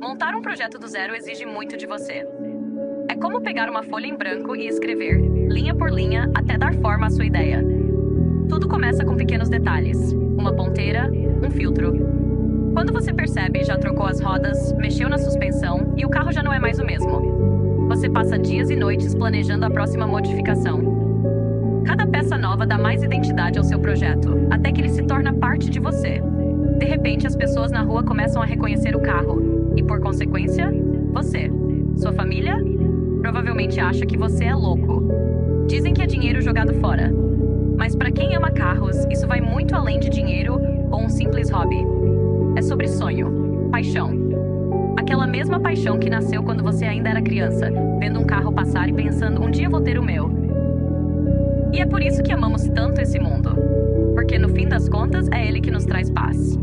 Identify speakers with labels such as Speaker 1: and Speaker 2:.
Speaker 1: Montar um projeto do zero exige muito de você. É como pegar uma folha em branco e escrever, linha por linha, até dar forma à sua ideia. Tudo começa com pequenos detalhes: uma ponteira, um filtro. Quando você percebe, já trocou as rodas, mexeu na suspensão e o carro já não é mais o mesmo. Você passa dias e noites planejando a próxima modificação. Cada peça nova dá mais identidade ao seu projeto, até que ele se torna parte de você. De repente, as pessoas na rua começam a reconhecer o carro e, por consequência, você. Sua família provavelmente acha que você é louco. Dizem que é dinheiro jogado fora. Mas para quem ama carros, isso vai muito além de dinheiro ou um simples hobby. É sobre sonho, paixão. Aquela mesma paixão que nasceu quando você ainda era criança, vendo um carro passar e pensando, um dia vou ter o meu. E é por isso que amamos tanto esse mundo. Porque no fim das contas, é ele que nos traz paz.